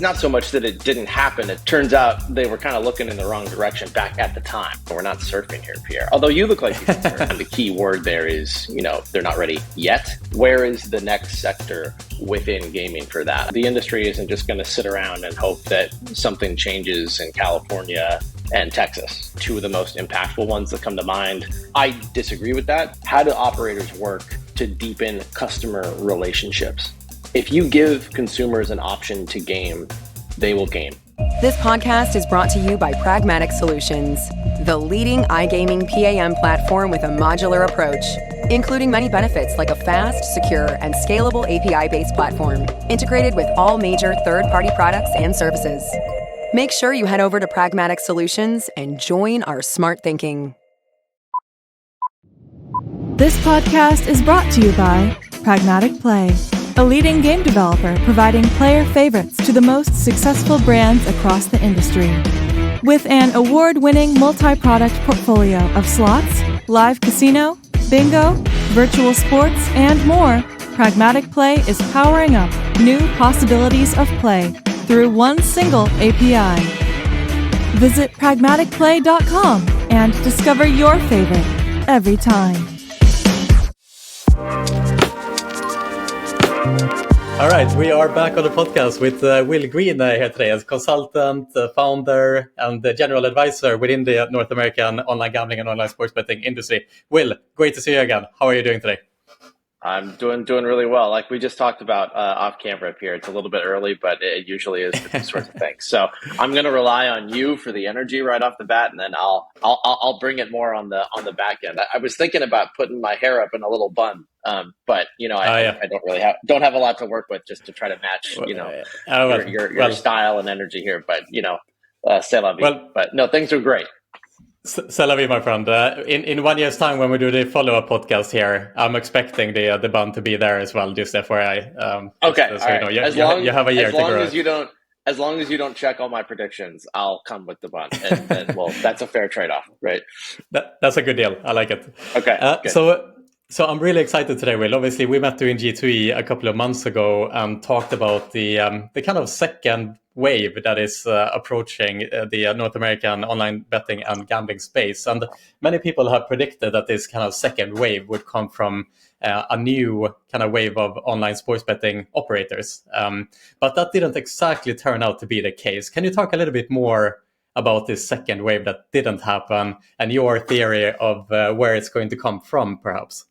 not so much that it didn't happen. It turns out they were kind of looking in the wrong direction back at the time. We're not surfing here, Pierre. Although you look like you can surf. And the key word there is, they're not ready yet. Where is the next sector within gaming for that? The industry isn't just going to sit around and hope that something changes in California and Texas, two of the most impactful ones that come to mind. I disagree with that. How do operators work to deepen customer relationships? If you give consumers an option to game, they will game. This podcast is brought to you by Pragmatic Solutions, the leading iGaming PAM platform with a modular approach, including many benefits like a fast, secure, and scalable API-based platform, integrated with all major third-party products and services. Make sure you head over to Pragmatic Solutions and join our smart thinking. This podcast is brought to you by Pragmatic Play, a leading game developer providing player favorites to the most successful brands across the industry. With an award-winning multi-product portfolio of slots, live casino, bingo, virtual sports, and more, Pragmatic Play is powering up new possibilities of play through one single API. Visit pragmaticplay.com and discover your favorite every time. All right, we are back on the podcast with Will Green here today as consultant, founder, and the general advisor within the North American online gambling and online sports betting industry. Will, great to see you again. How are you doing today? I'm doing really well. Like we just talked about off camera up here, it's a little bit early, but it usually is for these sorts of things. So I'm going to rely on you for the energy right off the bat, and then I'll bring it more on the back end. I was thinking about putting my hair up in a little bun, but I don't have a lot to work with just to try to match your style and energy here. But c'est la vie. But no, things are great. C'est la vie, my friend. In 1 year's time, when we do the follow-up podcast here, I'm expecting the bun to be there as well, just FYI. Okay, so right. You have a year to grow. As long as you don't check all my predictions, I'll come with the bun. And well, that's a fair trade-off, right? That's a good deal. I like it. Okay. So I'm really excited today, Will. Obviously, we met you in G2E a couple of months ago and talked about the kind of second wave that is approaching the North American online betting and gambling space. And many people have predicted that this kind of second wave would come from a new kind of wave of online sports betting operators. But that didn't exactly turn out to be the case. Can you talk a little bit more about this second wave that didn't happen and your theory of where it's going to come from, perhaps?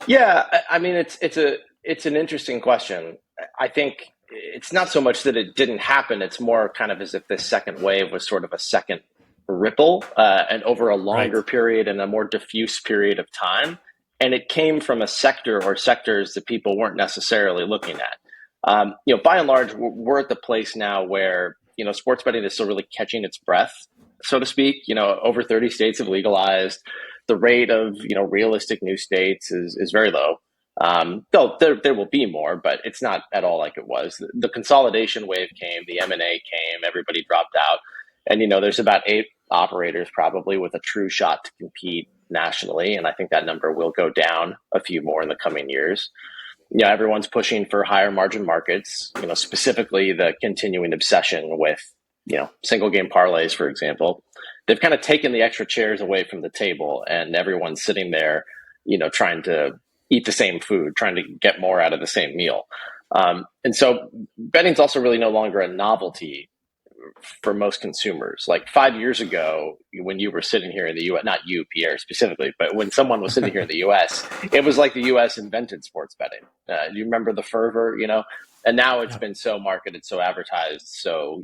Yeah, I mean, it's an interesting question. I think it's not so much that it didn't happen. It's more kind of as if this second wave was sort of a second ripple and over a longer period and a more diffuse period of time. And it came from a sector or sectors that people weren't necessarily looking at. By and large, we're at the place now where, sports betting is still really catching its breath, so to speak. Over 30 states have legalized. The rate of, realistic new states is very low. Though there will be more, but it's not at all like it was. The consolidation wave came, the M&A came, everybody dropped out. And, there's about 8 operators probably with a true shot to compete nationally. And I think that number will go down a few more in the coming years. Everyone's pushing for higher margin markets, specifically the continuing obsession with, single game parlays, for example. They've kind of taken the extra chairs away from the table and everyone's sitting there, trying to eat the same food, trying to get more out of the same meal. And so betting's also really no longer a novelty for most consumers. Like 5 years ago, when you were sitting here in the US, not you, Pierre, specifically, but when someone was sitting here in the US, it was like the US invented sports betting. Do you remember the fervor, And now it's been so marketed, so advertised, so,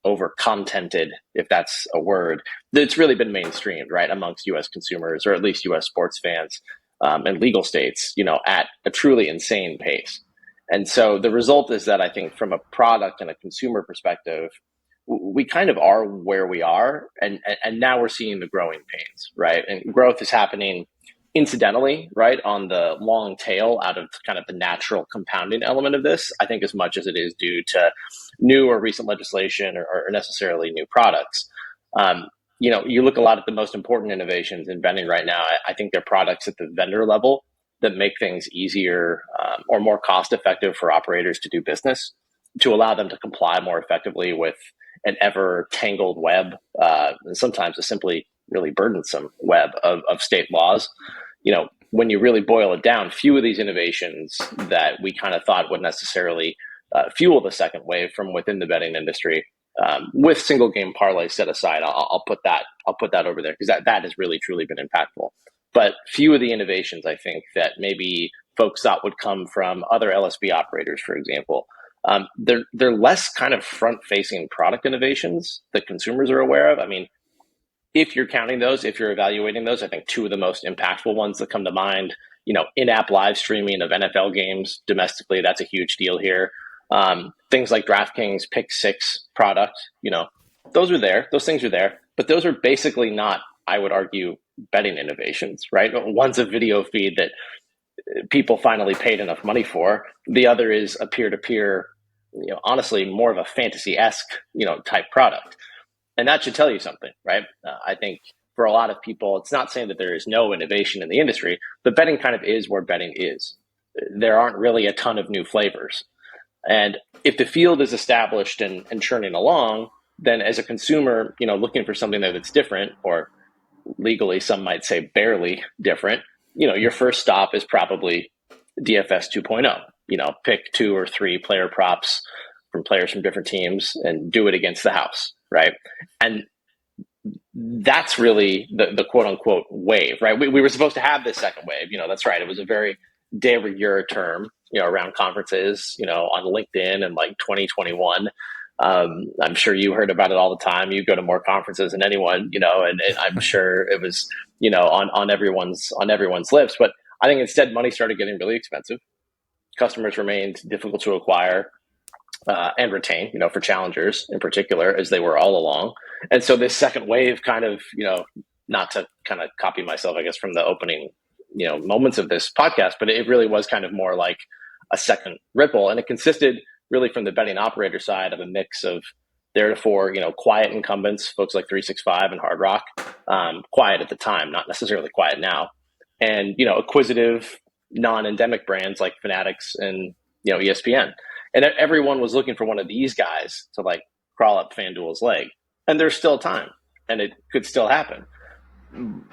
over-contented, if that's a word, that it's really been mainstreamed, right, amongst US consumers, or at least US sports fans and legal states, at a truly insane pace. And so the result is that I think from a product and a consumer perspective, we kind of are where we are. And now we're seeing the growing pains, right? And growth is happening incidentally, right, on the long tail out of kind of the natural compounding element of this, I think as much as it is due to new or recent legislation or necessarily new products. You look a lot at the most important innovations in vending right now. I think they're products at the vendor level that make things easier or more cost effective for operators to do business. to allow them to comply more effectively with an ever tangled web, and sometimes a simply really burdensome web of state laws. When you really boil it down, few of these innovations that we kind of thought would necessarily fuel the second wave from within the betting industry, with single game parlay set aside, I'll put that over there, because that has really truly been impactful. But few of the innovations, I think, that maybe folks thought would come from other LSB operators, for example, they're less kind of front-facing product innovations that consumers are aware of. I mean, if you're counting those, if you're evaluating those, I think two of the most impactful ones that come to mind, in-app live streaming of NFL games domestically, that's a huge deal here. Things like DraftKings Pick Six product, those are there. Those things are there, but those are basically not, I would argue, betting innovations, right? One's a video feed that people finally paid enough money for. The other is a peer-to-peer, honestly, more of a fantasy-esque, type product. And that should tell you something, right? I think for a lot of people, it's not saying that there is no innovation in the industry, but betting kind of is where betting is. There aren't really a ton of new flavors. And if the field is established and churning along, then as a consumer, looking for something that's different, or legally some might say barely different, your first stop is probably DFS 2.0. Pick 2 or 3 player props from players from different teams and do it against the house, right? And that's really the quote unquote wave, right? We were supposed to have this second wave. That's right. It was a very de rigueur term, around conferences, on LinkedIn in like 2021. I'm sure you heard about it all the time. You go to more conferences than anyone, and I'm sure it was, on everyone's lips. But I think instead money started getting really expensive. Customers remained difficult to acquire and retain, for challengers in particular, as they were all along. And so this second wave kind of, not to kind of copy myself, I guess, from the opening, moments of this podcast, but it really was kind of more like a second ripple. And it consisted really from the betting operator side of a mix of theretofore, quiet incumbents, folks like 365 and Hard Rock, quiet at the time, not necessarily quiet now, and, acquisitive, non-endemic brands like Fanatics and, ESPN. And everyone was looking for one of these guys to like crawl up FanDuel's leg. And there's still time, and it could still happen.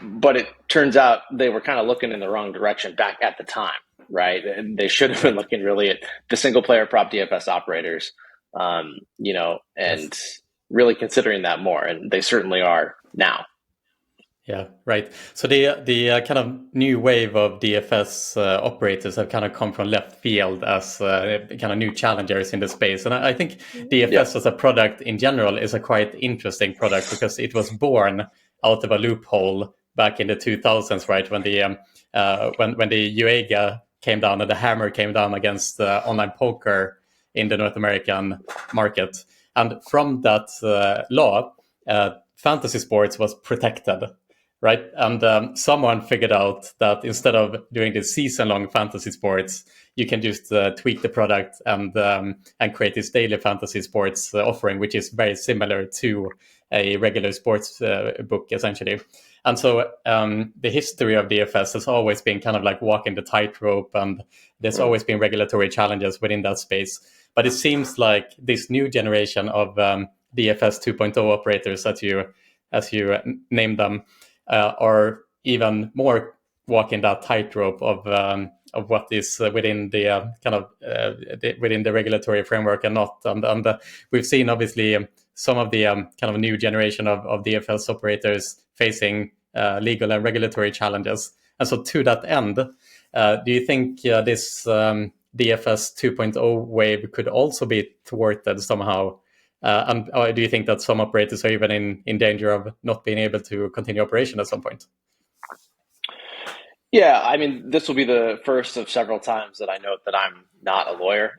But it turns out they were kind of looking in the wrong direction back at the time, right? And they should have been looking really at the single player prop DFS operators, and really considering that more. And they certainly are now. Yeah, right. So the kind of new wave of DFS operators have kind of come from left field as kind of new challengers in the space. And I think DFS as a product in general is a quite interesting product, because it was born out of a loophole back in the 2000s, right? When the UAGA came down and the hammer came down against online poker in the North American market. And from that law, fantasy sports was protected. Right. And someone figured out that instead of doing the season-long fantasy sports, you can just tweak the product and create this daily fantasy sports offering, which is very similar to a regular sports book, essentially. And so the history of DFS has always been kind of like walking the tightrope, and there's always been regulatory challenges within that space. But it seems like this new generation of DFS 2.0 operators, as you named them, are even more walking that tightrope of what is within the within the regulatory framework and not. And we've seen obviously some of the kind of new generation of DFS operators facing legal and regulatory challenges. And so to that end, do you think this DFS 2.0 wave could also be thwarted somehow? And do you think that some operators are even in danger of not being able to continue operation at some point? Yeah, I mean, this will be the first of several times that I note that I'm not a lawyer,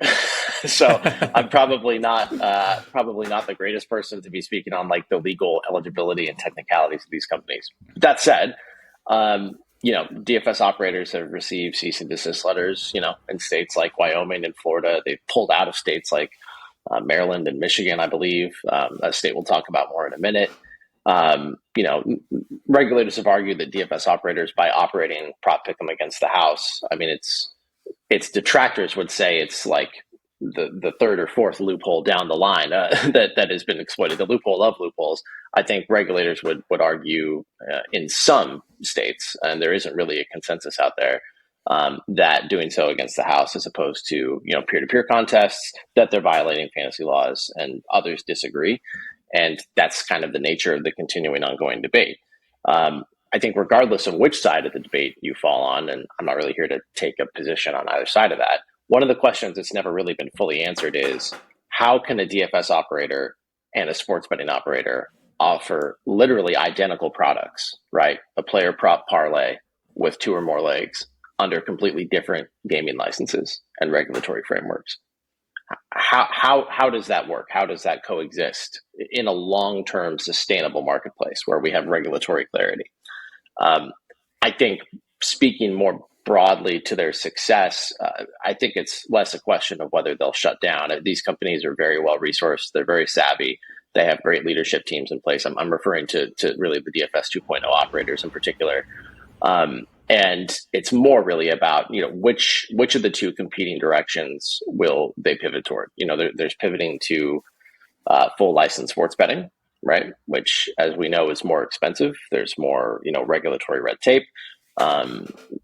so I'm probably not the greatest person to be speaking on like the legal eligibility and technicalities of these companies. That said, DFS operators have received cease and desist letters, in states like Wyoming and Florida. They've pulled out of states like Maryland and Michigan, I believe, a state we'll talk about more in a minute. Regulators have argued that DFS operators, by operating prop pick'em against the house, I mean, its detractors would say it's like the third or fourth loophole down the line that has been exploited, the loophole of loopholes. I think regulators would argue in some states, and there isn't really a consensus out there, that doing so against the House as opposed to peer-to-peer contests, that they're violating fantasy laws, and others disagree. And that's kind of the nature of the continuing ongoing debate. I think regardless of which side of the debate you fall on, and I'm not really here to take a position on either side of that, one of the questions that's never really been fully answered is, how can a DFS operator and a sports betting operator offer literally identical products, right? A player prop parlay with 2 or more legs under completely different gaming licenses and regulatory frameworks. How does that work? How does that coexist in a long-term sustainable marketplace where we have regulatory clarity? I think, speaking more broadly to their success, I think it's less a question of whether they'll shut down. These companies are very well resourced. They're very savvy. They have great leadership teams in place. I'm referring to really the DFS 2.0 operators in particular. And it's more really about, which of the two competing directions will they pivot toward? There's pivoting to full license sports betting, right? Which, as we know, is more expensive. There's more, regulatory red tape.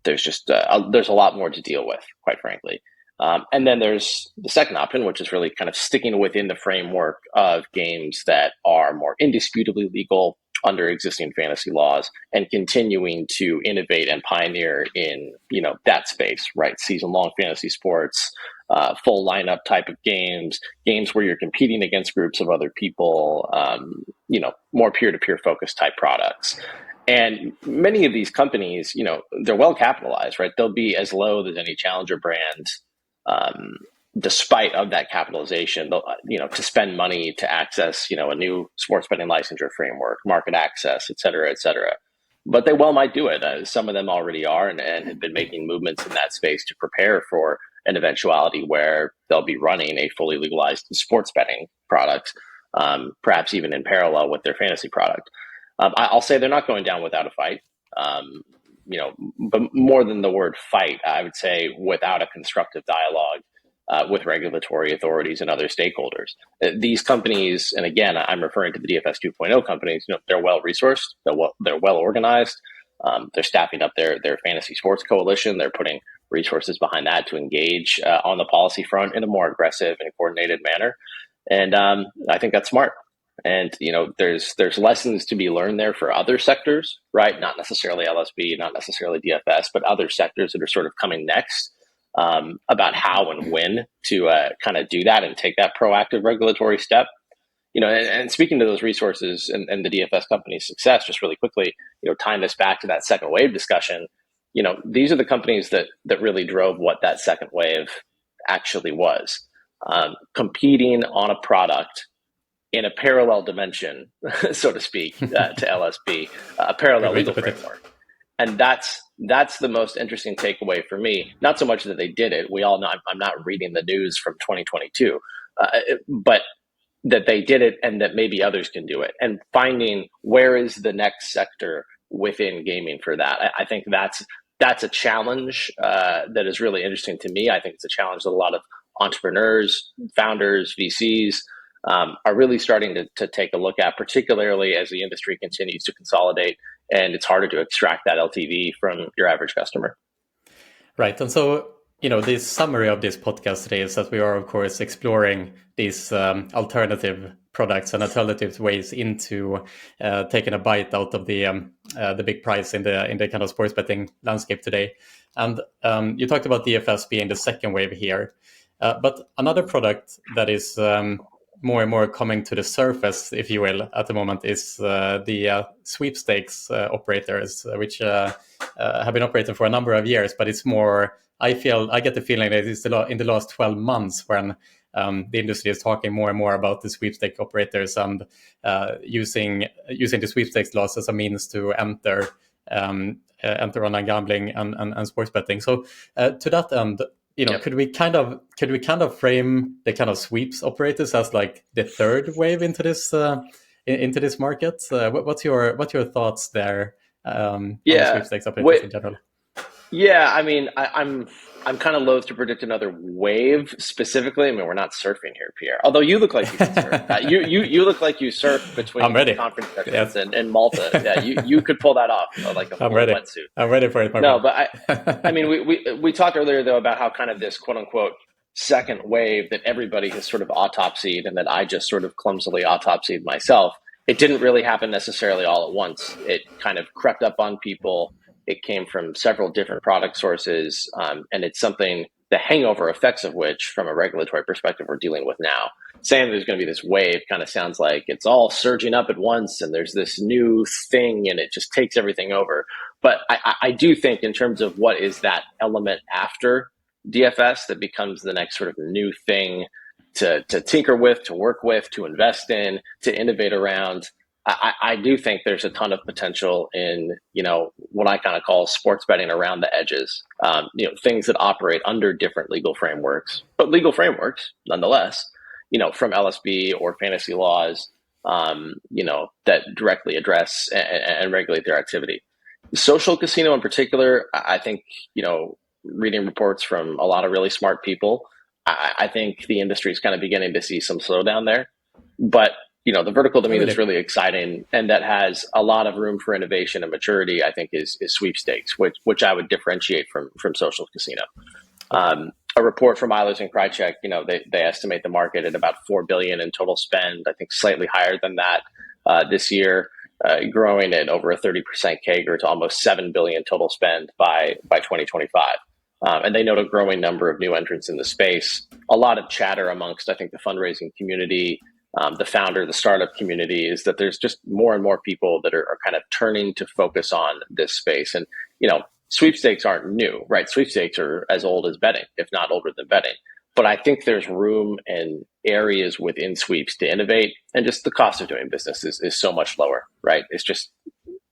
There's just there's a lot more to deal with, quite frankly. And then there's the second option, which is really kind of sticking within the framework of games that are more indisputably legal under existing fantasy laws and continuing to innovate and pioneer in, that space, right? Season-long fantasy sports, full lineup type of games where you're competing against groups of other people, more peer-to-peer focused type products. And many of these companies, they're well capitalized, right? They'll be as low as any challenger brand, despite of that capitalization, to spend money to access, a new sports betting licensure framework, market access, et cetera, et cetera. But they well might do it. Some of them already are and have been making movements in that space to prepare for an eventuality where they'll be running a fully legalized sports betting product, perhaps even in parallel with their fantasy product. I'll say they're not going down without a fight. But more than the word fight, I would say without a constructive dialogue with regulatory authorities and other stakeholders. These companies, and again, I'm referring to the DFS 2.0 companies, they're well resourced, they're well organized, they're staffing up their fantasy sports coalition, they're putting resources behind that to engage on the policy front in a more aggressive and coordinated manner. And I think that's smart. And, there's lessons to be learned there for other sectors, right? Not necessarily LSB, not necessarily DFS, but other sectors that are sort of coming next, about how and when to kind of do that and take that proactive regulatory step. And speaking to those resources and the DFS company's success, just really quickly, tying this back to that second wave discussion, these are the companies that really drove what that second wave actually was, competing on a product in a parallel dimension, so to speak, to LSP, a parallel legal framework. And that's the most interesting takeaway for me. Not so much that they did it. We all know I'm not reading the news from 2022, but that they did it and that maybe others can do it. And finding where is the next sector within gaming for that. I think that's a challenge that is really interesting to me. I think it's a challenge that a lot of entrepreneurs, founders, VCs, are really starting to take a look at, particularly as the industry continues to consolidate and it's harder to extract that LTV from your average customer. Right. And so, the summary of this podcast today is that we are, of course, exploring these alternative products and alternative ways into taking a bite out of the big prize in the kind of sports betting landscape today. And you talked about DFS being the second wave here. But another product that is more and more coming to the surface, if you will, at the moment is the sweepstakes operators, which have been operating for a number of years. But it's more, I get the feeling that it's in the last 12 months when the industry is talking more and more about the sweepstakes operators and using the sweepstakes laws as a means to enter online gambling and sports betting. So to that end, could we kind of frame the kind of sweeps operators as like the third wave into this market? What's your thoughts there on the sweepstakes operators in general? Yeah, I mean, I'm I'm kind of loath to predict another wave specifically. I mean, we're not surfing here, Pierre. Although you look like you can surf. You look like you surf I'm between ready. conference sessions Yes. and Malta. Yeah, you could pull that off like a I'm full ready. wetsuit. I'm ready for it, my No, friend. but I mean, we talked earlier though about how kind of this quote unquote second wave that everybody has sort of autopsied and that I just sort of clumsily autopsied myself. It didn't really happen necessarily all at once. It kind of crept up on people. It came from several different product sources, and it's something, the hangover effects of which, from a regulatory perspective, we're dealing with now. Saying there's going to be this wave kind of sounds like it's all surging up at once and there's this new thing and it just takes everything over. But I do think in terms of what is that element after DFS that becomes the next sort of new thing to tinker with, to work with, to invest in, to innovate around. I do think there's a ton of potential in, what I kind of call sports betting around the edges, things that operate under different legal frameworks, but legal frameworks nonetheless, from LSB or fantasy laws, that directly address and regulate their activity. Social casino in particular, I think, reading reports from a lot of really smart people, I think the industry is kind of beginning to see some slowdown there. But, the vertical to me that's really exciting and that has a lot of room for innovation and maturity, I think, is sweepstakes, which I would differentiate from social casino. A report from Eilers and Krychek, they estimate the market at about $4 billion in total spend. I think slightly higher than that this year, growing at over a 30% CAGR to almost $7 billion total spend by 2025. And they note a growing number of new entrants in the space. A lot of chatter amongst, I think, the fundraising community, the founder, the startup community, is that there's just more and more people that are kind of turning to focus on this space. And, sweepstakes aren't new, right? Sweepstakes are as old as betting, if not older than betting. But I think there's room and areas within sweeps to innovate, and just the cost of doing business is so much lower, right? It's just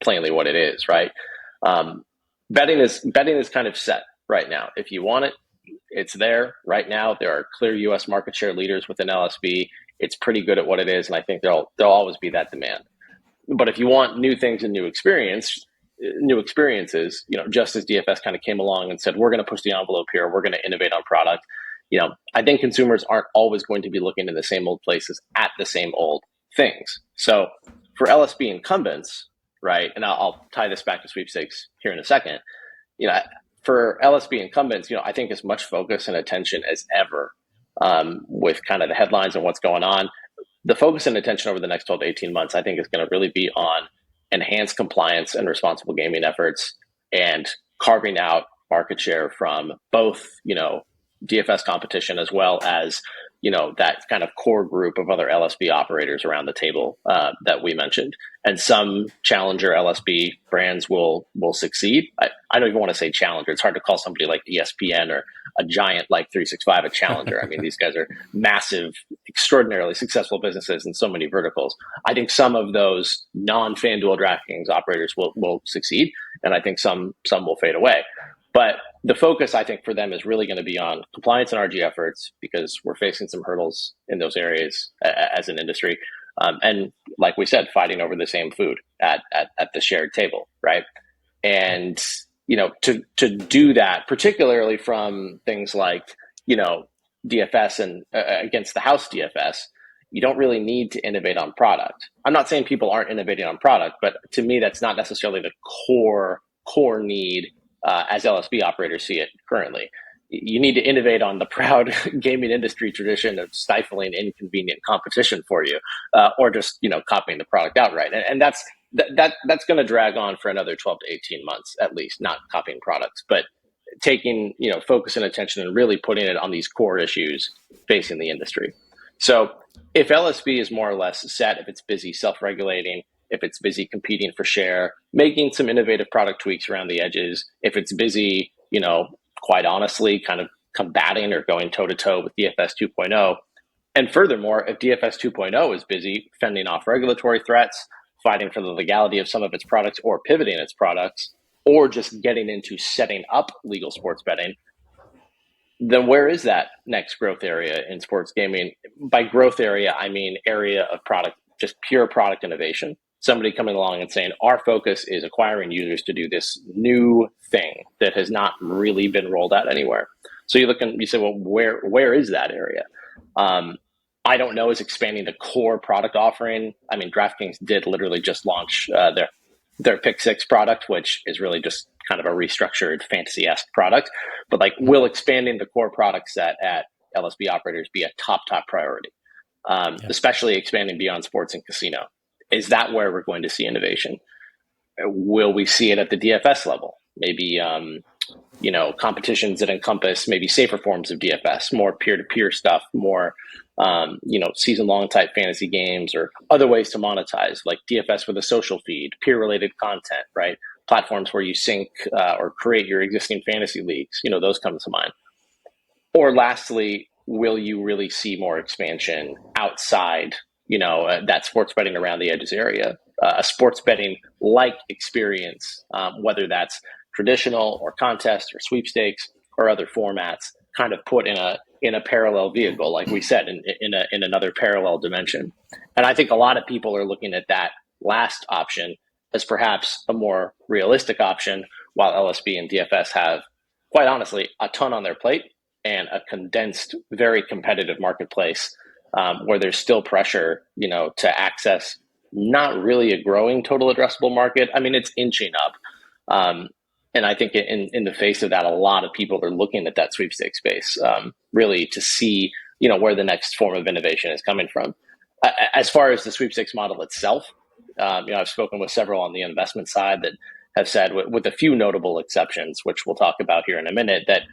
plainly what it is, right? Betting is kind of set right now. If you want it, it's there right now. There are clear U.S. market share leaders within LSB. It's pretty good at what it is, and I think there'll always be that demand. But if you want new things and new experiences, just as DFS kind of came along and said, we're going to push the envelope here, we're going to innovate on product. I think consumers aren't always going to be looking in the same old places at the same old things. So for LSB incumbents, right, and I'll tie this back to sweepstakes here in a second, for LSB incumbents, I think as much focus and attention as ever, with kind of the headlines and what's going on. The focus and attention over the next 12 to 18 months, I think, is going to really be on enhanced compliance and responsible gaming efforts and carving out market share from both, DFS competition as well as, that kind of core group of other LSB operators around the table that we mentioned. And some challenger LSB brands will succeed. I don't even want to say challenger. It's hard to call somebody like ESPN or a giant like 365 a challenger. I mean, these guys are massive, extraordinarily successful businesses in so many verticals. I think some of those non-FanDuel DraftKings operators will succeed, and I think some will fade away. But the focus, I think, for them is really going to be on compliance and RG efforts, because we're facing some hurdles in those areas as an industry. And like we said, fighting over the same food at the shared table, right? And, to do that, particularly from things like, DFS and against the house DFS, you don't really need to innovate on product. I'm not saying people aren't innovating on product, but to me, that's not necessarily the core need as LSB operators see it currently. You need to innovate on the proud gaming industry tradition of stifling inconvenient competition for you, or just copying the product outright. And that's going to drag on for another 12 to 18 months at least. Not copying products, but taking focus and attention and really putting it on these core issues facing the industry. So if LSB is more or less set, if it's busy self-regulating, if it's busy competing for share, making some innovative product tweaks around the edges, if it's busy, quite honestly, kind of combating or going toe-to-toe with DFS 2.0. And furthermore, if DFS 2.0 is busy fending off regulatory threats, fighting for the legality of some of its products or pivoting its products, or just getting into setting up legal sports betting, then where is that next growth area in sports gaming? By growth area, I mean area of product, just pure product innovation. somebody coming along and saying, our focus is acquiring users to do this new thing that has not really been rolled out anywhere. So you look and you say, well, where is that area? I don't know, is expanding the core product offering. I mean, DraftKings did literally just launch their Pick Six product, which is really just kind of a restructured fantasy-esque product. But like, will expanding the core product set at LSB operators be a top priority? Especially expanding beyond sports and casino. Is that where we're going to see innovation? Will we see it at the DFS level? Maybe competitions that encompass maybe safer forms of DFS, more peer-to-peer stuff, more season-long type fantasy games, or other ways to monetize, like DFS with a social feed, peer-related content, right? Platforms where you sync or create your existing fantasy leagues, those come to mind. Or lastly, will you really see more expansion outside, that sports betting around the edges area? A sports betting like experience, whether that's traditional or contest or sweepstakes or other formats, kind of put in a parallel vehicle, like we said, in another parallel dimension. And I think a lot of people are looking at that last option as perhaps a more realistic option, while LSB and DFS have, quite honestly, a ton on their plate and a condensed, very competitive marketplace where there's still pressure, to access not really a growing total addressable market. I mean, it's inching up. And I think in the face of that, a lot of people are looking at that sweepstakes space really to see, where the next form of innovation is coming from. As far as the sweepstakes model itself, I've spoken with several on the investment side that have said, with a few notable exceptions, which we'll talk about here in a minute, that,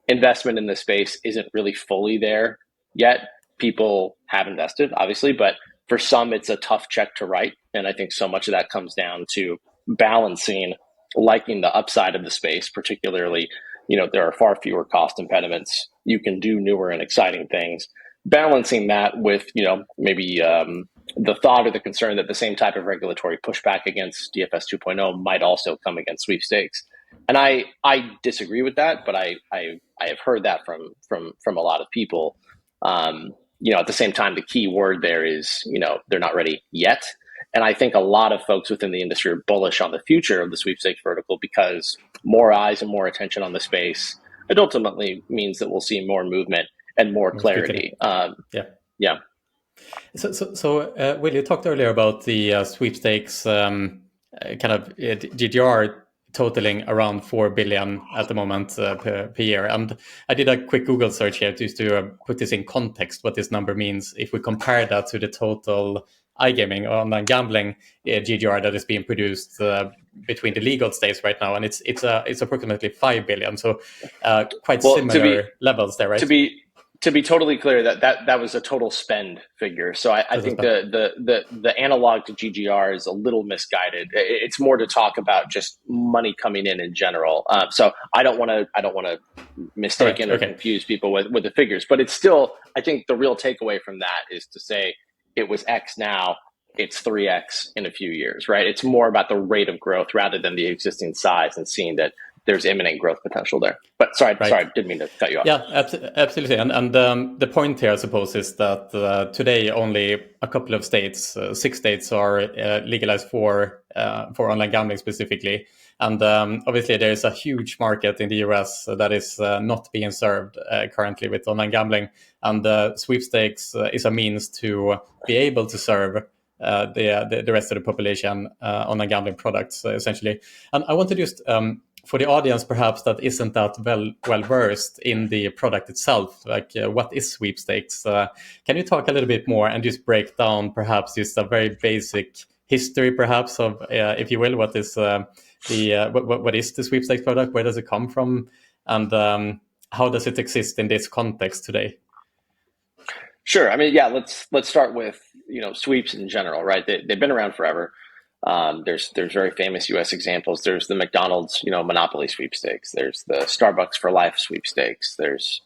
investment in this space isn't really fully there yet. People have invested, obviously, but for some, it's a tough check to write. And I think so much of that comes down to balancing liking the upside of the space, particularly, there are far fewer cost impediments. You can do newer and exciting things. Balancing that with, maybe the thought or the concern that the same type of regulatory pushback against DFS 2.0 might also come against sweepstakes. And I disagree with that, but I have heard that from a lot of people. At the same time, the key word there is, they're not ready yet. And I think a lot of folks within the industry are bullish on the future of the sweepstakes vertical because more eyes and more attention on the space, it ultimately means that we'll see more movement and more clarity. Yeah. So Will, you talked earlier about the sweepstakes kind of GGR totaling around 4 billion at the moment per year. And I did a quick Google search here just to put this in context, what this number means. If we compare that to the total iGaming or online gambling GGR that is being produced between the legal states right now, and it's approximately 5 billion. So quite similar levels there, right? To be totally clear, that was a total spend figure. So I think the analog to GGR is a little misguided. It's more to talk about just money coming in general. So I don't want to mistake or confuse people with the figures. But it's still, I think the real takeaway from that is to say it was X now, it's 3X in a few years, right? It's more about the rate of growth rather than the existing size and seeing that there's imminent growth potential there. But sorry, didn't mean to cut you off. Yeah, absolutely. And the point here, I suppose, is that today only a couple of states, 6 states, are legalized for online gambling specifically. And obviously, there is a huge market in the US that is not being served currently with online gambling. And sweepstakes is a means to be able to serve the rest of the population online gambling products, essentially. And I want to just for the audience, perhaps that isn't that well versed in the product itself, like what is sweepstakes? Can you talk a little bit more and just break down perhaps just a very basic history, perhaps of, if you will, what is what is the sweepstakes product? Where does it come from, and how does it exist in this context today? Sure. I mean, yeah. Let's start with sweeps in general, right? They've been around forever. There's very famous U.S. examples. There's the McDonald's, Monopoly sweepstakes. There's the Starbucks for Life sweepstakes. There's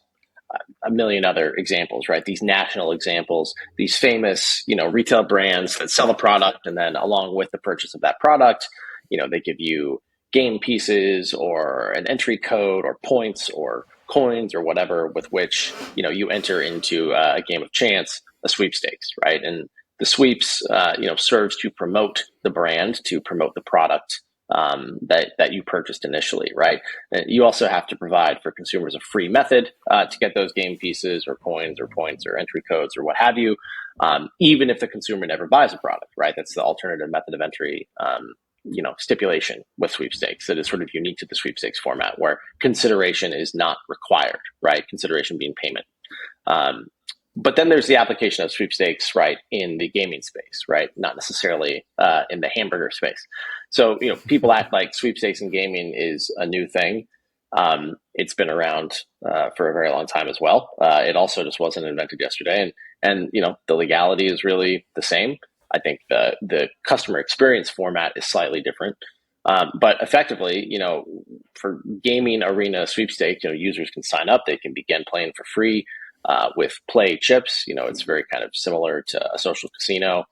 a million other examples, right? These national examples, these famous, retail brands that sell a product, and then along with the purchase of that product, they give you game pieces or an entry code or points or coins or whatever with which, you enter into a game of chance, a sweepstakes, right? And sweeps, serves to promote the brand, to promote the product that you purchased initially, right? And you also have to provide for consumers a free method to get those game pieces or coins or points or entry codes or what have you, even if the consumer never buys a product, right? That's the alternative method of entry, stipulation with sweepstakes that is sort of unique to the sweepstakes format, where consideration is not required, right? Consideration being payment. But then there's the application of sweepstakes, right, in the gaming space, right? Not necessarily in the hamburger space. So, people act like sweepstakes in gaming is a new thing. It's been around for a very long time as well. It also just wasn't invented yesterday. And the legality is really the same. I think the customer experience format is slightly different. But effectively, for gaming arena sweepstakes, users can sign up. They can begin playing for free. With play chips, it's very kind of similar to a social casino.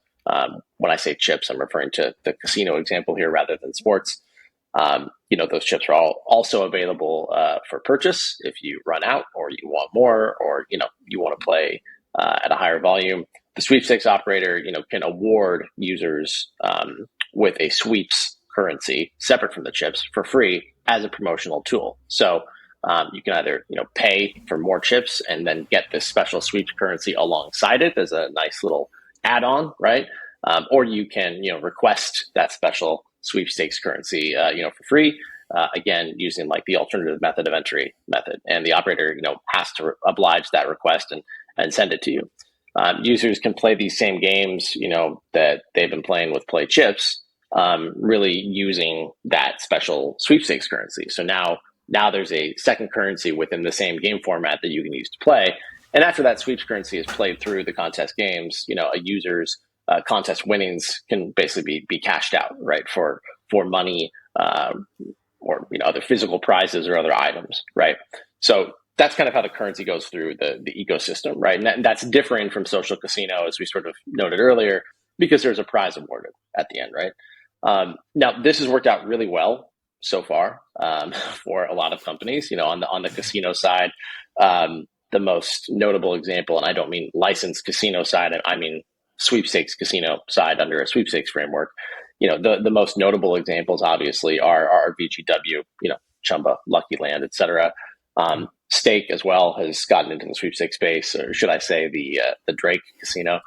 When I say chips, I'm referring to the casino example here rather than sports. Those chips are also available for purchase if you run out or you want more, or you want to play at a higher volume. The sweepstakes operator, can award users with a sweeps currency separate from the chips for free as a promotional tool. So you can either pay for more chips and then get this special sweeps currency alongside it as a nice little add-on, right? Or you can request that special sweepstakes currency for free, again using like the alternative method of entry method, and the operator has to oblige that request and send it to you. Users can play these same games that they've been playing with play chips, really using that special sweepstakes currency. So now there's a second currency within the same game format that you can use to play. And after that sweeps currency is played through the contest games, a user's contest winnings can basically be cashed out, right, for money or other physical prizes or other items, right? So that's kind of how the currency goes through the ecosystem, right? And that's different from social casino, as we sort of noted earlier, because there's a prize awarded at the end, right? Now, this has worked out really well so far for a lot of companies. On the casino side, the most notable example, and I don't mean licensed casino side, I mean sweepstakes casino side under a sweepstakes framework. The most notable examples obviously are VGW, Chumba, Lucky Land, etc. Stake as well has gotten into the sweepstakes space, or should I say the Drake Casino.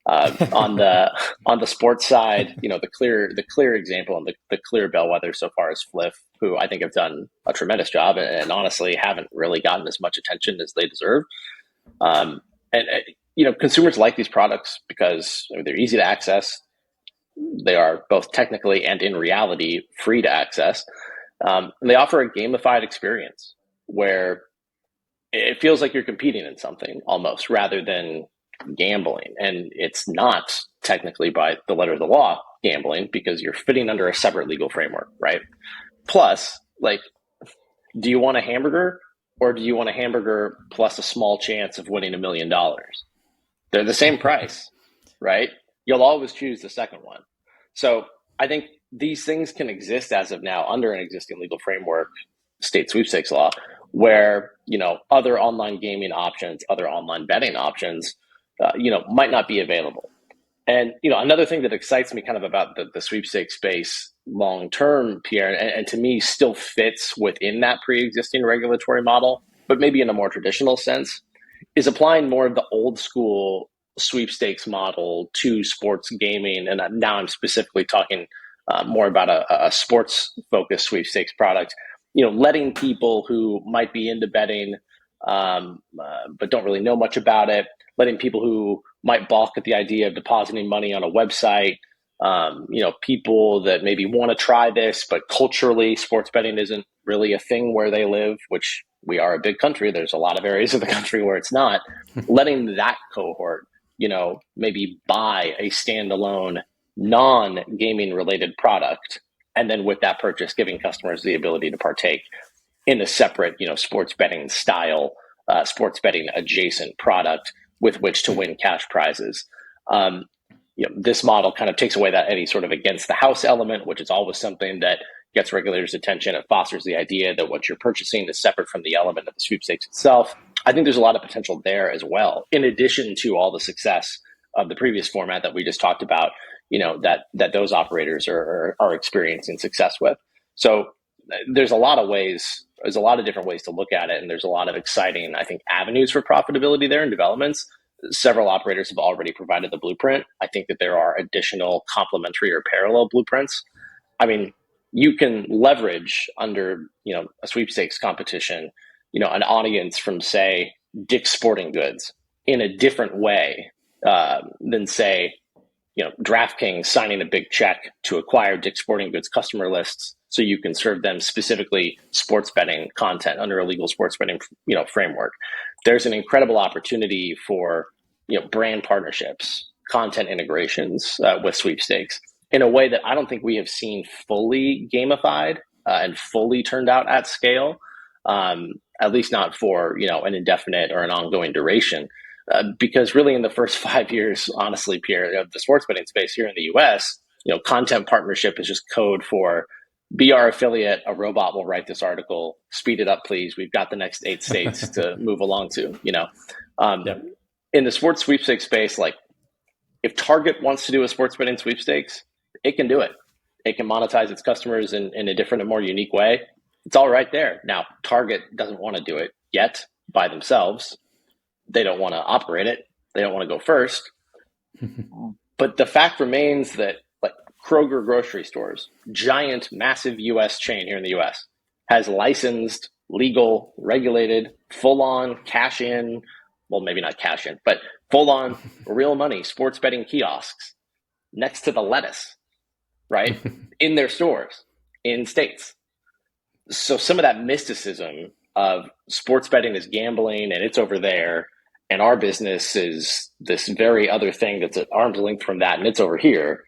On the sports side, the clear example and the clear bellwether so far is Fliff, who I think have done a tremendous job and honestly haven't really gotten as much attention as they deserve. Consumers like these products because they're easy to access. They are both technically and in reality free to access. And they offer a gamified experience where it feels like you're competing in something almost rather than gambling. And it's not technically by the letter of the law gambling because you're fitting under a separate legal framework, right? Plus, do you want a hamburger or do you want a hamburger plus a small chance of winning $1 million? They're the same price, right? You'll always choose the second one. So I think these things can exist as of now under an existing legal framework, state sweepstakes law, where, other online gaming options, other online betting options, might not be available. And, another thing that excites me kind of about the sweepstakes space long-term, Pierre, and to me still fits within that pre-existing regulatory model, but maybe in a more traditional sense, is applying more of the old school sweepstakes model to sports gaming. And now I'm specifically talking more about a sports-focused sweepstakes product, letting people who might be into betting but don't really know much about it, letting people who might balk at the idea of depositing money on a website, people that maybe want to try this, but culturally sports betting isn't really a thing where they live, which we are a big country. There's a lot of areas of the country where it's not. Letting that cohort, maybe buy a standalone non-gaming related product, and then with that purchase, giving customers the ability to partake in a separate, sports betting style, sports betting adjacent product with which to win cash prizes. This model kind of takes away that any sort of against the house element, which is always something that gets regulators' attention. It fosters the idea that what you're purchasing is separate from the element of the sweepstakes itself. I think there's a lot of potential there as well, in addition to all the success of the previous format that we just talked about, that those operators are experiencing success with. So there's a lot of ways. There's a lot of different ways to look at it, and there's a lot of exciting, I think, avenues for profitability there and developments. Several operators have already provided the blueprint. I think that there are additional complementary or parallel blueprints. I mean, you can leverage under, a sweepstakes competition, an audience from, say, Dick's Sporting Goods in a different way than, say, DraftKings signing a big check to acquire Dick's Sporting Goods customer lists so you can serve them specifically sports betting content under a legal sports betting, framework. There's an incredible opportunity for, brand partnerships, content integrations with sweepstakes in a way that I don't think we have seen fully gamified and fully turned out at scale, at least not for, an indefinite or an ongoing duration. Because really in the first 5 years, honestly, Pierre, of the sports betting space here in the US, content partnership is just code for be our affiliate, a robot will write this article, speed it up, please. We've got the next 8 states to move along to, In the sports sweepstakes space, like if Target wants to do a sports betting sweepstakes, it can do it. It can monetize its customers in a different and more unique way. It's all right there. Now, Target doesn't want to do it yet by themselves. They don't want to operate it. They don't want to go first. But the fact remains that like Kroger grocery stores, giant, massive US chain here in the US, has licensed, legal, regulated, full-on cash in, well, maybe not cash in, but full-on real money sports betting kiosks next to the lettuce, right? In their stores, in states. So some of that mysticism of sports betting is gambling and it's over there, and our business is this very other thing that's at arm's length from that and it's over here.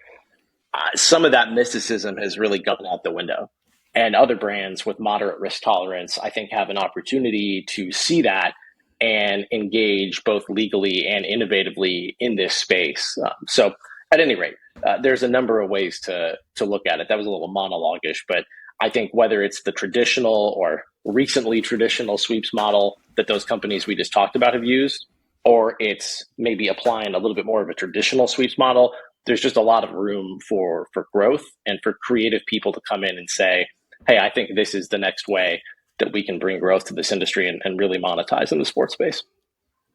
Some of that mysticism has really gone out the window. And other brands with moderate risk tolerance, I think, have an opportunity to see that and engage both legally and innovatively in this space. So at any rate, there's a number of ways to look at it. That was a little monologue-ish, but I think whether it's the traditional or recently traditional sweeps model that those companies we just talked about have used, or it's maybe applying a little bit more of a traditional sweeps model, there's just a lot of room for growth and for creative people to come in and say, hey, I think this is the next way that we can bring growth to this industry and really monetize in the sports space.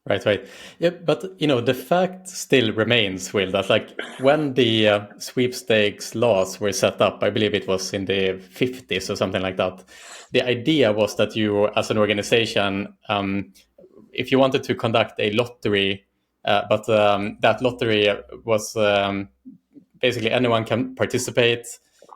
Right. Yeah, but the fact still remains, Will, that like when the sweepstakes laws were set up, I believe it was in the 50s or something like that. The idea was that you, as an organization, if you wanted to conduct a lottery, but that lottery was basically anyone can participate,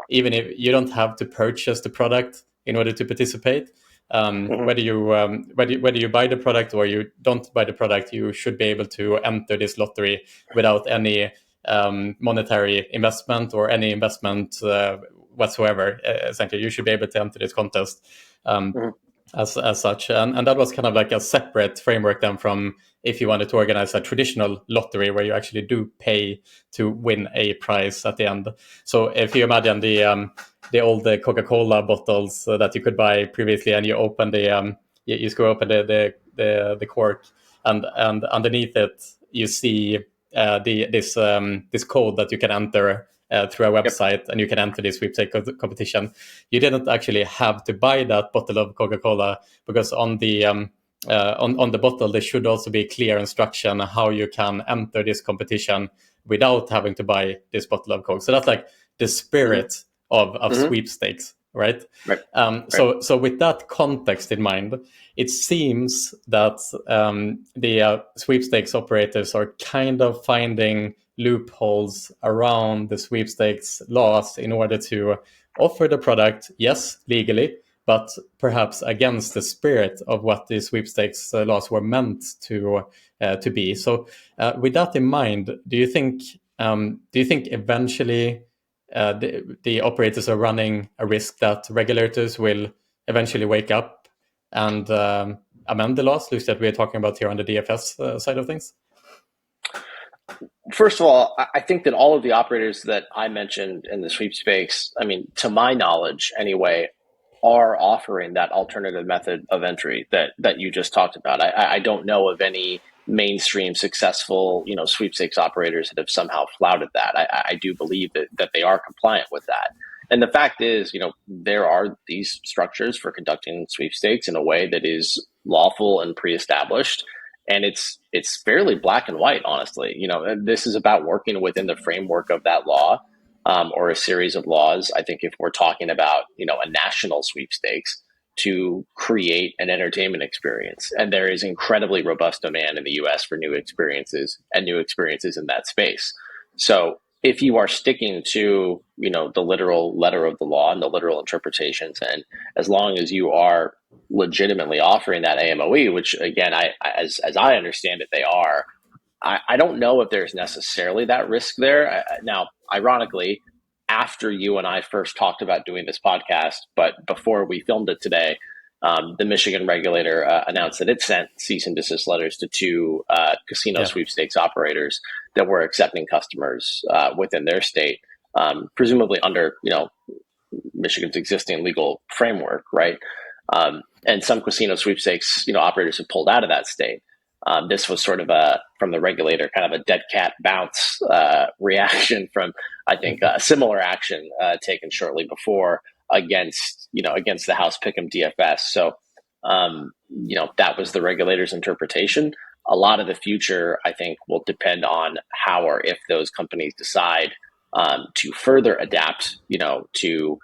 even if you don't have to purchase the product in order to participate. Whether you buy the product or you don't buy the product, you should be able to enter this lottery without any monetary investment or any investment whatsoever. Essentially, you should be able to enter this contest as such, and that was kind of like a separate framework then from if you wanted to organize a traditional lottery where you actually do pay to win a prize at the end. So if you imagine the old Coca-Cola bottles that you could buy previously, and you open you screw open the cork, and underneath it you see this code that you can enter through a website, and you can enter this sweepstakes competition. You didn't actually have to buy that bottle of Coca-Cola, because on the bottle there should also be clear instruction on how you can enter this competition without having to buy this bottle of Coke. So that's like the spirit of sweepstakes, right? So with that context in mind, it seems that the sweepstakes operators are kind of finding loopholes around the sweepstakes laws in order to offer the product, yes, legally, but perhaps against the spirit of what the sweepstakes laws were meant to be. So with that in mind, do you think eventually the operators are running a risk that regulators will eventually wake up and amend the laws, Lucy, that we're talking about here on the DFS side of things? First of all, I think that all of the operators that I mentioned in the sweepstakes, I mean, to my knowledge anyway, are offering that alternative method of entry that you just talked about. I don't know of any mainstream successful, sweepstakes operators that have somehow flouted that. I do believe that they are compliant with that. And the fact is, there are these structures for conducting sweepstakes in a way that is lawful and pre-established. And it's fairly black and white, honestly. This is about working within the framework of that law, or a series of laws. I think if we're talking about, a national sweepstakes, to create an entertainment experience. And there is incredibly robust demand in the US for new experiences and new experiences in that space. So if you are sticking to, the literal letter of the law and the literal interpretations, and as long as you are legitimately offering that AMOE, which again, as I understand it, they are, I don't know if there's necessarily that risk there. Now, ironically, after you and I first talked about doing this podcast, but before we filmed it today, the Michigan regulator announced that it sent cease and desist letters to two casino sweepstakes operators that were accepting customers within their state, presumably under Michigan's existing legal framework, right? And some casino sweepstakes operators have pulled out of that state. This was sort of from the regulator, kind of a dead cat bounce reaction from, I think, a similar action taken shortly before against the House Pick'em DFS. So, that was the regulator's interpretation. A lot of the future, I think, will depend on how or if those companies decide to further adapt, to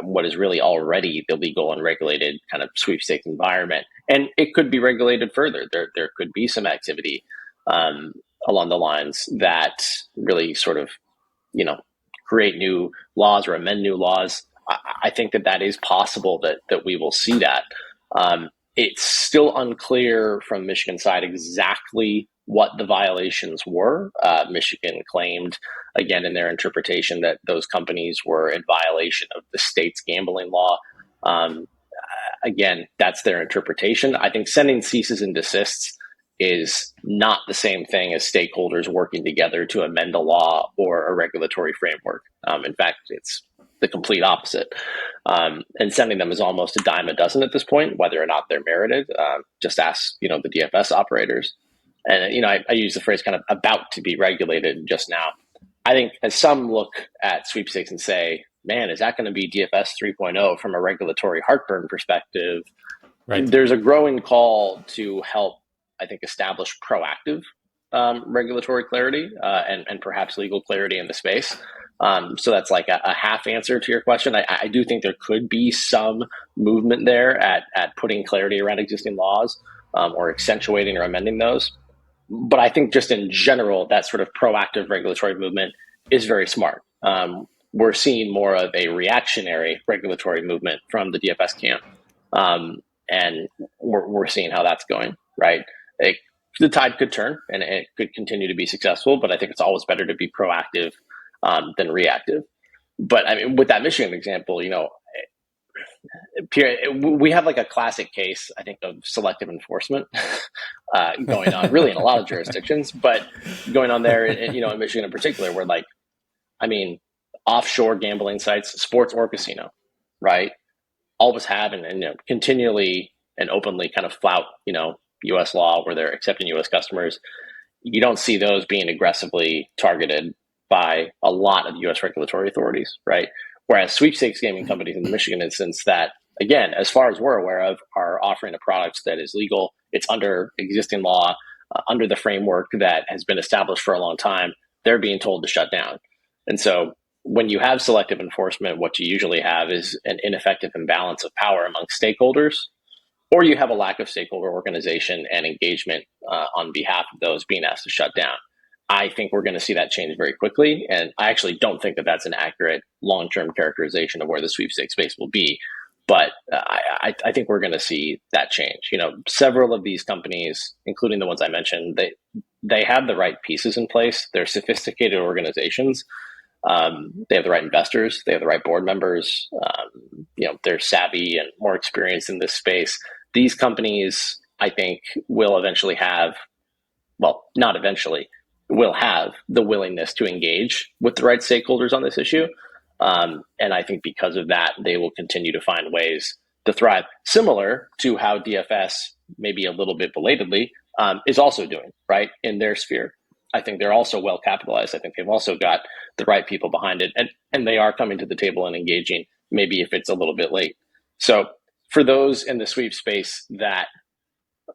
what is really already the legal and regulated kind of sweepstakes environment. And it could be regulated further. There could be some activity along the lines that really sort of, create new laws or amend new laws. I think that is possible that we will see that. It's still unclear from Michigan side exactly what the violations were. Michigan claimed, again, in their interpretation, that those companies were in violation of the state's gambling law. Again, that's their interpretation. I think sending ceases and desists is not the same thing as stakeholders working together to amend a law or a regulatory framework. In fact, it's the complete opposite. And sending them is almost a dime a dozen at this point, whether or not they're merited. Just ask, the DFS operators. And, I use the phrase kind of about to be regulated just now. I think as some look at sweepstakes and say, man, is that going to be DFS 3.0 from a regulatory heartburn perspective? Right. There's a growing call to help, I think, establish proactive regulatory clarity and perhaps legal clarity in the space. So that's like a half answer to your question. I do think there could be some movement there at putting clarity around existing laws or accentuating or amending those. But I think just in general, that sort of proactive regulatory movement is very smart. We're seeing more of a reactionary regulatory movement from the DFS camp. And we're seeing how that's going, right? The tide could turn and it could continue to be successful, but I think it's always better to be proactive than reactive. But I mean, with that Michigan example, we have like a classic case, I think, of selective enforcement going on really in a lot of jurisdictions, but going on there, in Michigan in particular, where offshore gambling sites, sports or casino, right, always have and continually and openly kind of flout, U.S. law where they're accepting U.S. customers. You don't see those being aggressively targeted by a lot of U.S. regulatory authorities, right? Whereas sweepstakes gaming companies in the Michigan instance that, again, as far as we're aware of, are offering a product that is legal. It's under existing law, under the framework that has been established for a long time. They're being told to shut down. And so when you have selective enforcement, what you usually have is an ineffective imbalance of power among stakeholders, or you have a lack of stakeholder organization and engagement on behalf of those being asked to shut down. I think we're going to see that change very quickly. And I actually don't think that that's an accurate long-term characterization of where the sweepstakes space will be. But I think we're going to see that change. Several of these companies, including the ones I mentioned, they have the right pieces in place. They're sophisticated organizations. They have the right investors. They have the right board members. They're savvy and more experienced in this space. These companies, I think, will eventually have, well, not eventually, will have the willingness to engage with the right stakeholders on this issue. And I think because of that, they will continue to find ways to thrive, similar to how DFS, maybe a little bit belatedly, is also doing, right, in their sphere. I think they're also well capitalized. I think they've also got the right people behind it, and they are coming to the table and engaging, maybe if it's a little bit late. So for those in the sweep space that,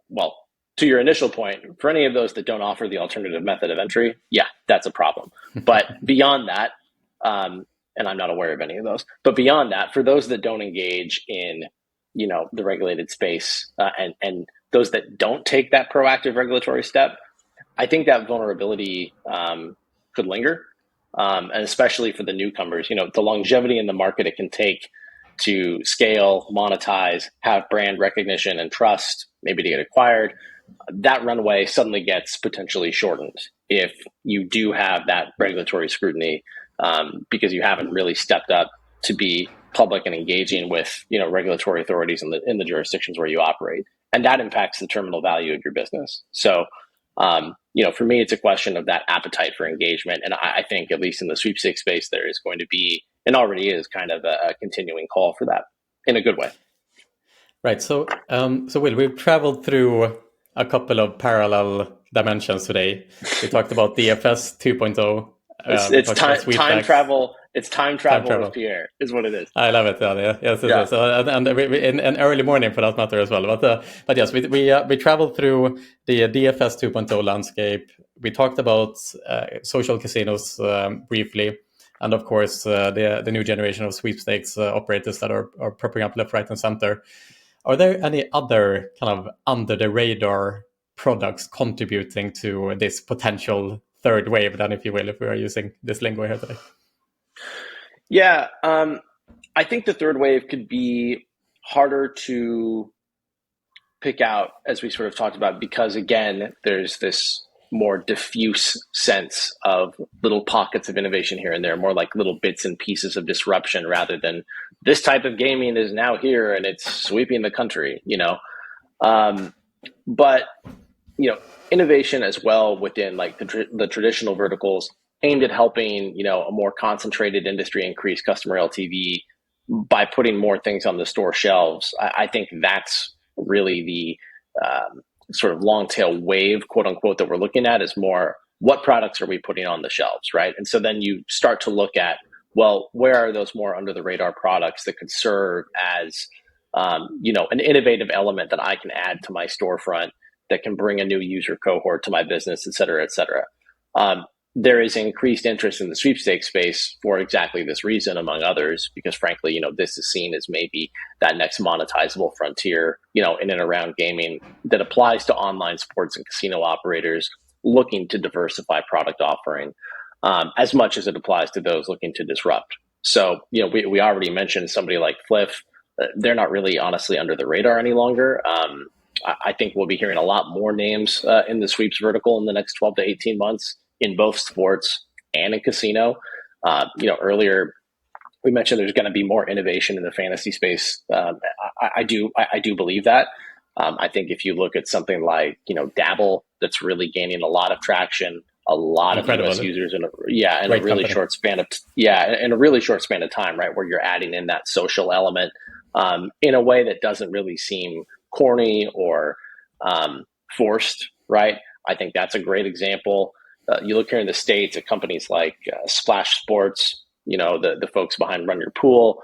well, to your initial point, for any of those that don't offer the alternative method of entry, yeah, that's a problem. But beyond that, and I'm not aware of any of those, but beyond that, for those that don't engage in, the regulated space, and those that don't take that proactive regulatory step, I think that vulnerability could linger, and especially for the newcomers. The longevity in the market it can take to scale, monetize, have brand recognition and trust, maybe to get acquired. That runway suddenly gets potentially shortened if you do have that regulatory scrutiny, because you haven't really stepped up to be public and engaging with regulatory authorities in the jurisdictions where you operate, and that impacts the terminal value of your business. So, for me, it's a question of that appetite for engagement, and I think at least in the sweepstakes space, there is going to be, and already is, kind of a continuing call for that in a good way. Right. So, Will, we've traveled through a couple of parallel dimensions today. We talked about DFS 2.0. It's time travel. It's time travel with Pierre, is what it is. I love it. Yes, it is. And in an early morning, for that matter, as well. But yes, we traveled through the DFS 2.0 landscape. We talked about social casinos briefly, and of course the new generation of sweepstakes operators that are popping up left, right, and center. Are there any other kind of under the radar products contributing to this potential third wave, then, if you will, if we are using this lingo here today? Yeah, I think the third wave could be harder to pick out, as we sort of talked about, because, again, there's this more diffuse sense of little pockets of innovation here and there, more like little bits and pieces of disruption, rather than this type of gaming is now here and it's sweeping the country, But, innovation as well within like the traditional verticals aimed at helping, a more concentrated industry increase customer LTV by putting more things on the store shelves. I think that's really the sort of long tail wave, quote unquote, that we're looking at, is more what products are we putting on the shelves, right? And so then you start to look at, well, where are those more under the radar products that could serve as, an innovative element that I can add to my storefront that can bring a new user cohort to my business, et cetera, et cetera. There is increased interest in the sweepstakes space for exactly this reason, among others, because frankly, this is seen as maybe that next monetizable frontier, in and around gaming that applies to online sports and casino operators looking to diversify product offering, as much as it applies to those looking to disrupt. So, we already mentioned somebody like Fliff. They're not really honestly under the radar any longer. I think we'll be hearing a lot more names in the sweeps vertical in the next 12 to 18 months in both sports and in casino. Earlier we mentioned there's going to be more innovation in the fantasy space. I do believe that. I think if you look at something like, Dabble, that's really gaining a lot of traction, a lot of US users in a really short span of time, right? Where you're adding in that social element in a way that doesn't really seem corny or forced, right? I think that's a great example. You look here in the States at companies like Splash Sports, the folks behind Run Your Pool,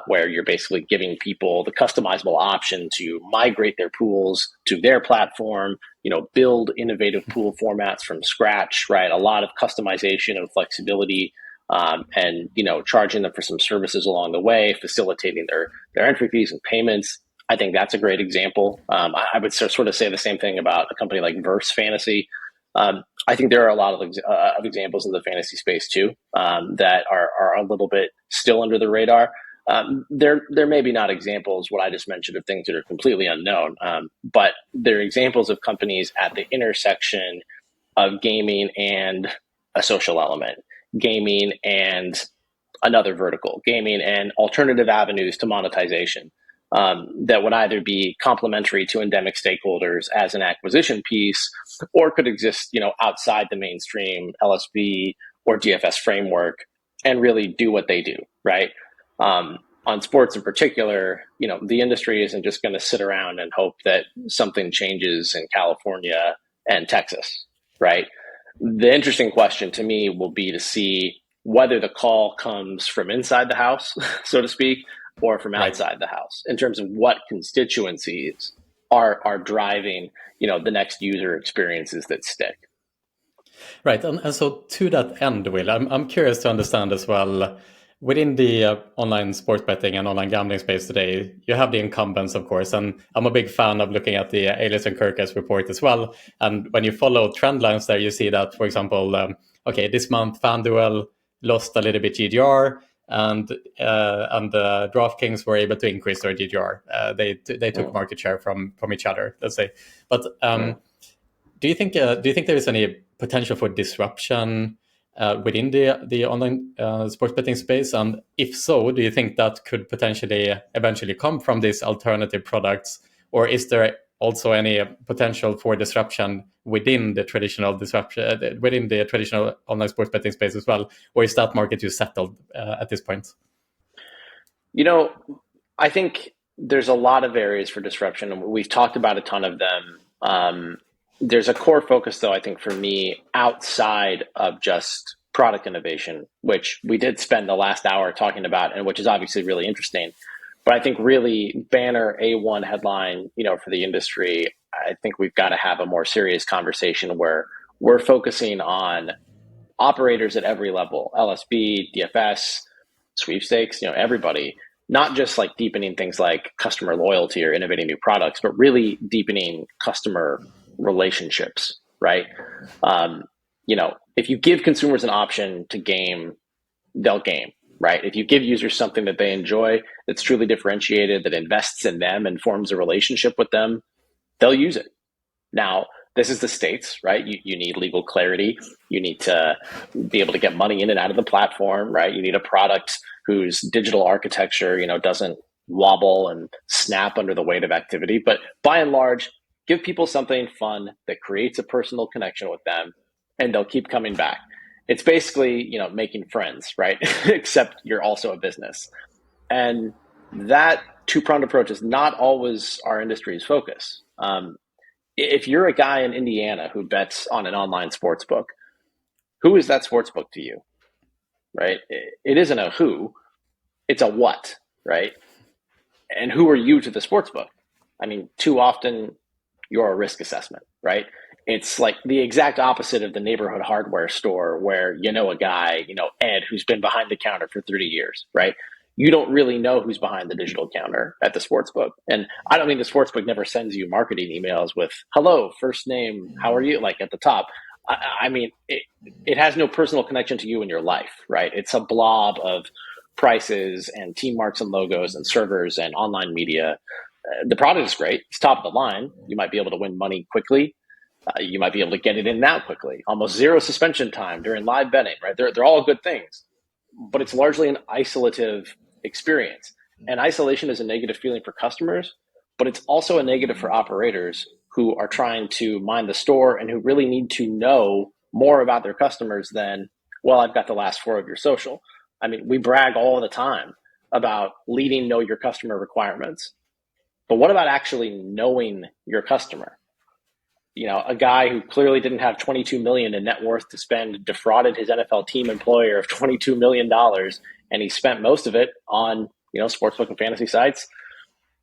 where you're basically giving people the customizable option to migrate their pools to their platform, build innovative pool formats from scratch, right? A lot of customization and flexibility, and, charging them for some services along the way, facilitating their entry fees and payments. I think that's a great example. I would sort of say the same thing about a company like Verse Fantasy. I think there are a lot of examples in the fantasy space too, that are a little bit still under the radar. They're maybe not examples, what I just mentioned, of things that are completely unknown, but they're examples of companies at the intersection of gaming and a social element, gaming and another vertical, gaming and alternative avenues to monetization, that would either be complementary to endemic stakeholders as an acquisition piece, or could exist, outside the mainstream LSB or DFS framework and really do what they do, right? on sports in particular, the industry isn't just going to sit around and hope that something changes in California and Texas, right? The interesting question to me will be to see whether the call comes from inside the house, so to speak, or from outside the house, in terms of what constituencies are driving, the next user experiences that stick. Right, and so to that end, Will, I'm curious to understand as well. Within the online sports betting and online gambling space today, you have the incumbents, of course, and I'm a big fan of looking at the Alias and Kirkus report as well. And when you follow trend lines there, you see that, for example, this month FanDuel lost a little bit GGR, and DraftKings were able to increase their GGR. They took market share from each other, let's say. But do you think there is any potential for disruption within the online sports betting space? And if so, do you think that could potentially eventually come from these alternative products? Or is there also any potential for disruption within the traditional online sports betting space as well? Or is that market too settled at this point? I think there's a lot of areas for disruption, and we've talked about a ton of them. There's a core focus, though, I think, for me, outside of just product innovation, which we did spend the last hour talking about, and which is obviously really interesting. But I think really banner A1 headline, for the industry, I think we've got to have a more serious conversation where we're focusing on operators at every level, LSB, DFS, sweepstakes, everybody, not just like deepening things like customer loyalty or innovating new products, but really deepening customer relationships, right? If you give consumers an option to game, they'll game, right? If you give users something that they enjoy, that's truly differentiated, that invests in them and forms a relationship with them, they'll use it. Now, this is the States, right? You need legal clarity. You need to be able to get money in and out of the platform, right? You need a product whose digital architecture, doesn't wobble and snap under the weight of activity. But by and large, give people something fun that creates a personal connection with them, and they'll keep coming back. It's basically, making friends, right? Except you're also a business. And that two-pronged approach is not always our industry's focus. If you're a guy in Indiana who bets on an online sports book, who is that sports book to you, right? It isn't a who, it's a what, right? And who are you to the sports book? I mean, too often you're a risk assessment, right? It's like the exact opposite of the neighborhood hardware store where a guy, Ed, who's been behind the counter for 30 years, right? You don't really know who's behind the digital counter at the sportsbook. And I don't mean the sportsbook never sends you marketing emails with, hello, first name, how are you, like at the top. I mean, it has no personal connection to you in your life, right? It's a blob of prices and team marks and logos and servers and online media. The product is great. It's top of the line. You might be able to win money quickly. You might be able to get it in now quickly. Almost zero suspension time during live betting, right? They're all good things. But it's largely an isolative experience. And isolation is a negative feeling for customers, but it's also a negative for operators who are trying to mind the store and who really need to know more about their customers than, well, I've got the last four of your social. I mean, we brag all the time about leading know your customer requirements. But what about actually knowing your customer? A guy who clearly didn't have $22 million in net worth to spend defrauded his NFL team employer of $22 million, and he spent most of it on, sportsbook and fantasy sites,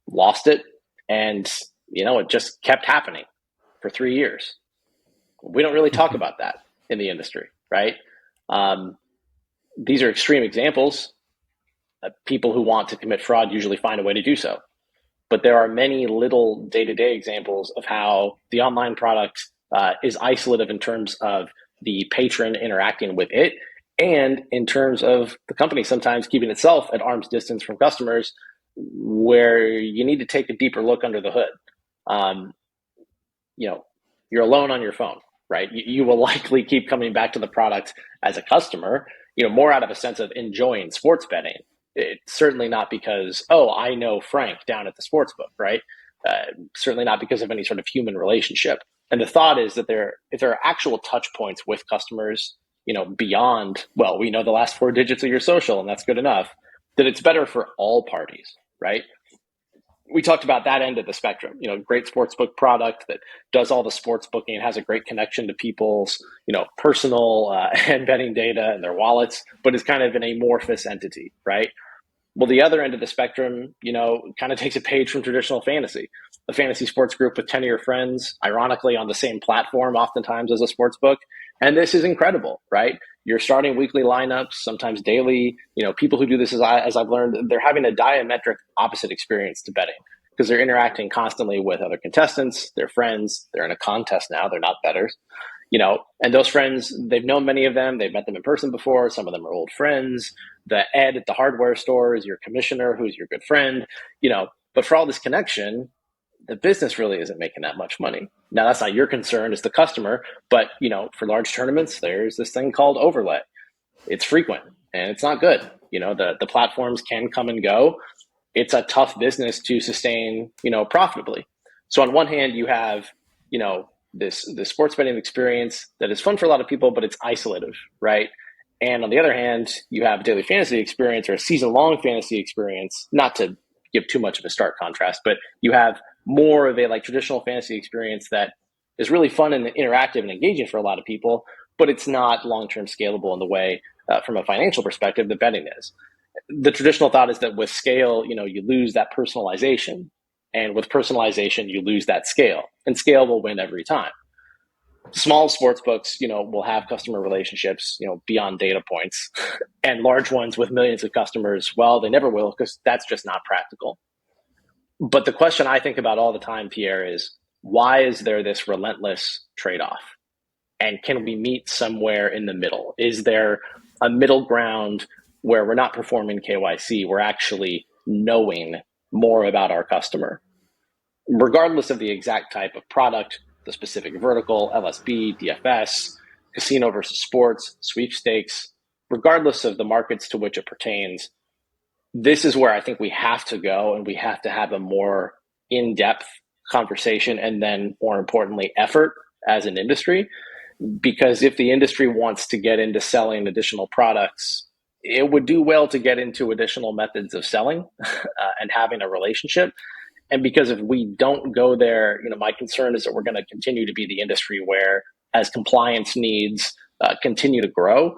lost it, and, it just kept happening for 3 years. We don't really talk about that in the industry, right? These are extreme examples. People who want to commit fraud usually find a way to do so. But there are many little day-to-day examples of how the online product is isolative in terms of the patron interacting with it and in terms of the company sometimes keeping itself at arm's distance from customers, where you need to take a deeper look under the hood. You're alone on your phone, right? You will likely keep coming back to the product as a customer, more out of a sense of enjoying sports betting. It's certainly not because, I know Frank down at the sportsbook, right? Certainly not because of any sort of human relationship. And the thought is that if there are actual touch points with customers, beyond, well, we know the last four digits of your social and that's good enough, that it's better for all parties, right? We talked about that end of the spectrum, great sportsbook product that does all the sports booking, has a great connection to people's, personal and betting data and their wallets, but is kind of an amorphous entity, right? Well, the other end of the spectrum, kind of takes a page from traditional fantasy. A fantasy sports group with 10 of your friends, ironically on the same platform, oftentimes as a sports book. And this is incredible, right? You're starting weekly lineups, sometimes daily. People who do this, as I've learned, they're having a diametric opposite experience to betting because they're interacting constantly with other contestants, their friends. They're in a contest now. They're not bettors. And those friends, they've known many of them. They've met them in person before. Some of them are old friends. The Ed at the hardware store is your commissioner, who's your good friend, but for all this connection, the business really isn't making that much money. Now, that's not your concern as the customer, but, for large tournaments, there's this thing called overlay. It's frequent and it's not good. The platforms can come and go. It's a tough business to sustain, profitably. So on one hand, you have, this sports betting experience that is fun for a lot of people, but it's isolative, right? And on the other hand, you have a daily fantasy experience or a season-long fantasy experience, not to give too much of a stark contrast, but you have more of a traditional fantasy experience that is really fun and interactive and engaging for a lot of people, but it's not long-term scalable in the way, from a financial perspective, that betting is. The traditional thought is that with scale, you lose that personalization. And with personalization, you lose that scale. And scale will win every time. Small sports books, will have customer relationships, beyond data points. And large ones with millions of customers, well, they never will because that's just not practical. But the question I think about all the time, Pierre, is why is there this relentless trade-off? And can we meet somewhere in the middle? Is there a middle ground where we're not performing KYC, we're actually knowing more about our customer, regardless of the exact type of product, the specific vertical, LSB, DFS, casino versus sports, sweepstakes, regardless of the markets to which it pertains. This is where I think we have to go, and we have to have a more in-depth conversation and then, more importantly, effort as an industry. Because if the industry wants to get into selling additional products, it would do well to get into additional methods of selling and having a relationship. And because if we don't go there, my concern is that we're going to continue to be the industry where, as compliance needs continue to grow,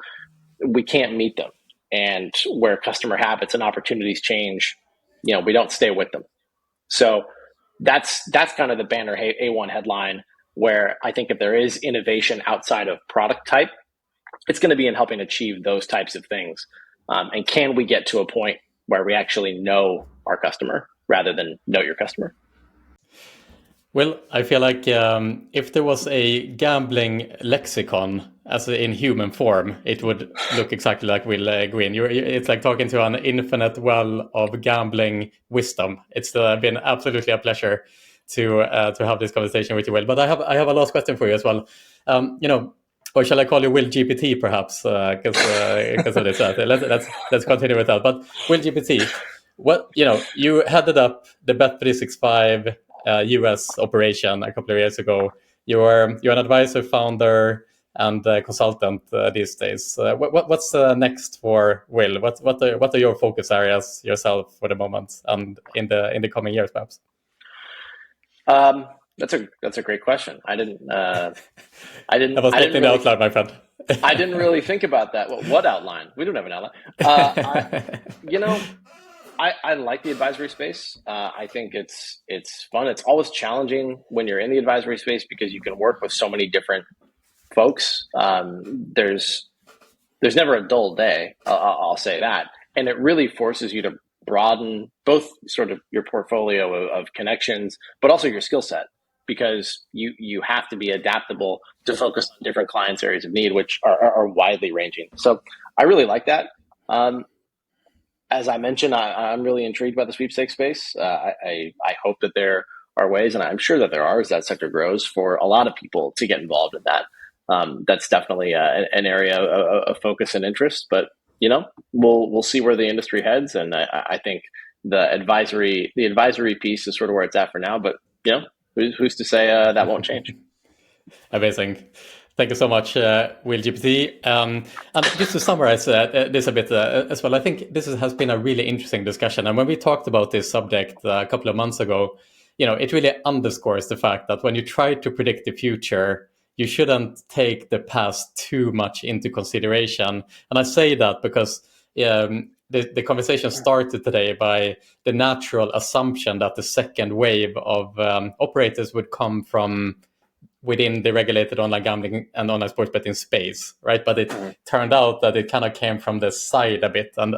we can't meet them. And where customer habits and opportunities change, we don't stay with them. So that's kind of the banner A1 headline, where I think if there is innovation outside of product type, it's going to be in helping achieve those types of things. And can we get to a point where we actually know our customer rather than know your customer? Well, I feel like if there was a gambling lexicon as in human form, it would look exactly like Will Green. It's like talking to an infinite well of gambling wisdom. It's been absolutely a pleasure to have this conversation with you, Will. But I have a last question for you as well. Or shall I call you Will GPT, perhaps? Because of this. Let's continue with that. But Will GPT, you headed up the Bet365 US operation a couple of years ago. You're an advisor, founder, and consultant these days. What's next for Will? What are your focus areas yourself for the moment and in the coming years, perhaps? That's a great question. I was thinking the outline, my friend. I didn't really think about that. What outline? We don't have an outline. I like the advisory space. I think it's fun. It's always challenging when you're in the advisory space because you can work with so many different folks. There's never a dull day. I'll say that, and it really forces you to broaden both sort of your portfolio of connections, but also your skill set, because you have to be adaptable to focus on different clients' areas of need, which are widely ranging. So I really like that. As I mentioned, I'm really intrigued by the sweepstakes space. I hope that there are ways, and I'm sure that there are, as that sector grows, for a lot of people to get involved in that. That's definitely an area of focus and interest. But we'll see where the industry heads, and I think the advisory piece is sort of where it's at for now. But who's to say that won't change? Amazing. Thank you so much, Will GPT. And just to summarize this a bit as well, I think this has been a really interesting discussion. And when we talked about this subject a couple of months ago, it really underscores the fact that when you try to predict the future, you shouldn't take the past too much into consideration. And I say that because the conversation started today by the natural assumption that the second wave of operators would come from within the regulated online gambling and online sports betting space, right? But it turned out that it kind of came from the side a bit. And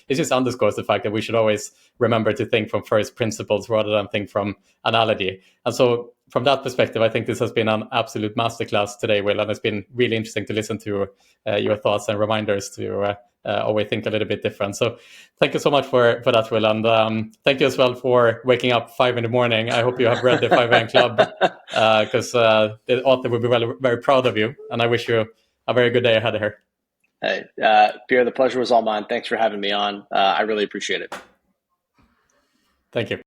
it just underscores the fact that we should always remember to think from first principles rather than think from analogy. And so from that perspective, I think this has been an absolute masterclass today, Will, and it's been really interesting to listen to your thoughts and reminders to always think a little bit different. So thank you so much for that, Will. And thank you as well for waking up 5 a.m. I hope you have read the 5 a.m. Club because the author will be very proud of you. And I wish you a very good day ahead of her. Hey, Pierre, the pleasure was all mine. Thanks for having me on. I really appreciate it. Thank you.